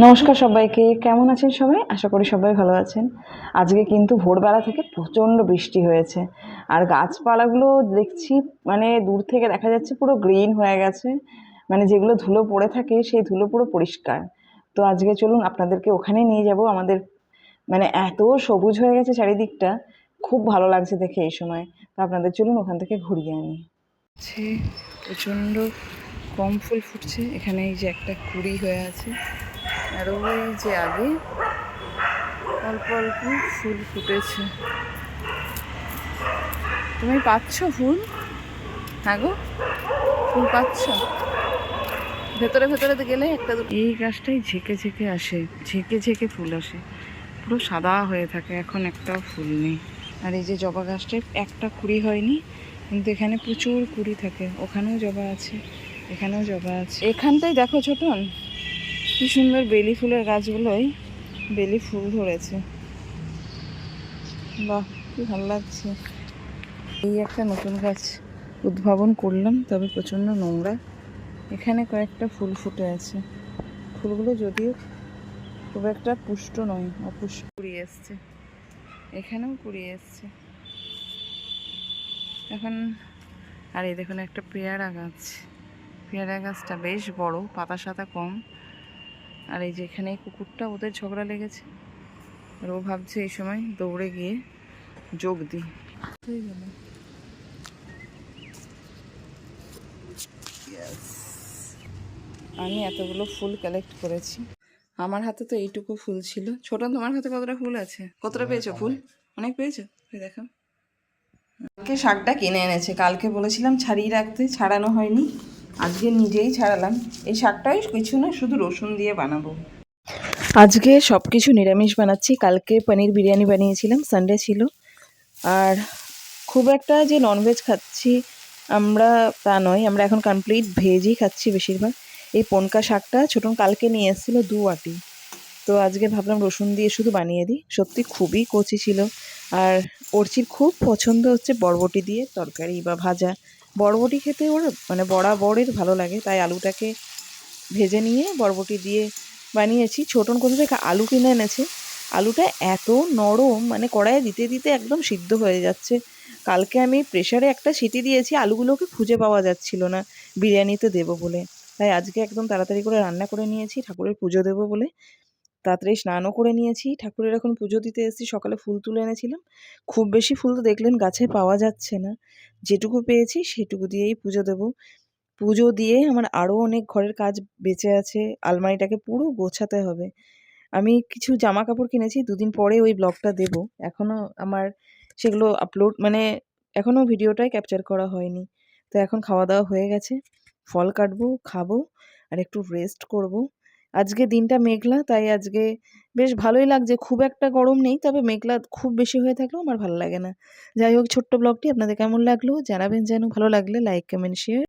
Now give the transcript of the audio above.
নমস্কার সবাইকে, কেমন আছেন সবাই? আশা করি সবাই ভালো আছেন। আজকে কিন্তু ভোরবেলা থেকে প্রচণ্ড বৃষ্টি হয়েছে, আর গাছপালাগুলো দেখছি মানে দূর থেকে দেখা যাচ্ছে পুরো গ্রিন হয়ে গেছে, মানে যেগুলো ধুলো পড়ে থাকে সেই ধুলো পুরো পরিষ্কার। তো আজকে চলুন আপনাদেরকে ওখানে নিয়ে যাব। আমাদের মানে এত সবুজ হয়ে গেছে চারিদিকটা, খুব ভালো লাগছে দেখে এই সময়। তো আপনাদের চলুন ওখান থেকে ঘুরিয়ে আনি। প্রচণ্ড কম ফুল ফুটছে এখানে, এই যে একটা কুড়ি হয়ে আছে, আর ওই যে আগে অল্প অল্প ফুল ফুটেছে। তুমি পাচ্ছ ফুল? হ্যাঁ গো, ফুল পাচ্ছ? ভেতরে ভেতরে গেলে একটা এই গাছটাই ঝেঁকে ঝেঁকে আসে, ঝেঁকে ঝেঁকে ফুল আসে, পুরো সাদা হয়ে থাকে। এখন একটাও ফুল নেই। আর এই যে জবা গাছটায় একটা কুড়ি হয়নি, কিন্তু এখানে প্রচুর কুড়ি থাকে। ওখানেও জবা আছে, এখানেও জবা আছে। এখানটাই দেখো ছোটন, কি সুন্দর বেলি ফুলের গাছগুলোই বেলি ফুল ধরেছে। বাহ, কি ভালো লাগছে। এই একটা নতুন গাছ উদ্ভাবন করলাম, তবে প্রচণ্ড নোংরা। এখানে কয়েকটা ফুল ফুটে আছে, ফুলগুলো যদিও খুব একটা পুষ্ট নয়, অপুষ্ট। কুড়িয়ে এসছে, এখানেও কুড়িয়ে এসছে এখন। আর এই দেখুন একটা পেয়ারা গাছ, পেয়ারা গাছটা বেশ বড়, পাতা সাতা কম। আর এই যে এখানে এই কুকুরটা, ওদের ঝগড়া লেগেছে, আর ও ভাবছে এই সময় দৌড়ে গিয়ে যোগ দিই। হয়ে গেল। আমি এতগুলো ফুল কালেক্ট করেছি। আমার হাতে তো এইটুকু ফুল ছিল। ছোটন, তোমার হাতে কতটা ফুল আছে? কতটা পেয়েছো ফুল? অনেক পেয়েছো? দেখো, কালকে শাকটা কিনে এনেছে, কালকে বলেছিলাম ছাড়িয়ে রাখতে, ছাড়ানো হয়নি, আজকে নিজেই ছাড়ালাম। এই শাকটাই কিছু না, শুধু রসুন দিয়ে বানাবো। আজকে সব কিছু নিরামিষ বানাচ্ছি। কালকে পনির বিরিয়ানি বানিয়েছিলাম, সানডে ছিল। আর খুব একটা যে ননভেজ খাচ্ছি আমরা তা নয়, আমরা এখন কমপ্লিট ভেজই খাচ্ছি বেশিরভাগ। এই পনকা শাকটা ছোটন কালকে নিয়ে এসেছিলো 2 আটি, তো আজকে ভাবলাম রসুন দিয়ে শুধু বানিয়ে দিই। সত্যি খুবই কচি ছিল। আর অর্চির খুব পছন্দ হচ্ছে বরবটি দিয়ে তরকারি বা ভাজা। বরবটি খেতে ওর মানে বরাবরের ভালো লাগে, তাই আলুটাকে ভেজে নিয়ে বরবটি দিয়ে বানিয়েছি। ছোটন কোথা থেকে আলু কিনে এনেছে, আলুটা এত নরম, মানে কড়াইয়ে দিতে দিতে একদম সিদ্ধ হয়ে যাচ্ছে। কালকে আমি প্রেসারে একটা সিটি দিয়েছি, আলুগুলোকে খুঁজে পাওয়া যাচ্ছিল না বিরিয়ানিতে দেবো বলে। তাই আজকে একদম তাড়াতাড়ি করে রান্না করে নিয়েছি, ঠাকুরের পুজো দেবো বলে। তাড়াতাড়ি স্নানও করে নিয়েছি, ঠাকুরের এখন পুজো দিতে এসেছি। সকালে ফুল তুলে এনেছিলাম, খুব বেশি ফুল তো দেখলেন গাছে পাওয়া যাচ্ছে না, যেটুকু পেয়েছি সেটুকু দিয়েই পুজো দেবো। পুজো দিয়ে আমার আরও অনেক ঘরের কাজ বেঁচে আছে, আলমারিটাকে পুরো গোছাতে হবে। আমি কিছু জামা কাপড় কিনেছি, 2 দিন পরে ওই ব্লগটা দেব। এখনও আমার সেগুলো আপলোড মানে এখনও ভিডিওটাই ক্যাপচার করা হয়নি। তো এখন খাওয়া দাওয়া হয়ে গেছে, ফল কাটবো, খাবো, আর একটু রেস্ট করব। আজকে দিনটা মেঘলা, তাই আজকে বেশ ভালোই লাগছে। খুব একটা গরম নেই, তবে মেঘলা খুব বেশি হয়ে থাকলেও আমার ভালো লাগে না। যাই হোক, ছোট্ট ব্লগটি আপনাদের কেমন লাগলো জানাবেন যেন। ভালো লাগলে লাইক, কমেন্ট, শেয়ার।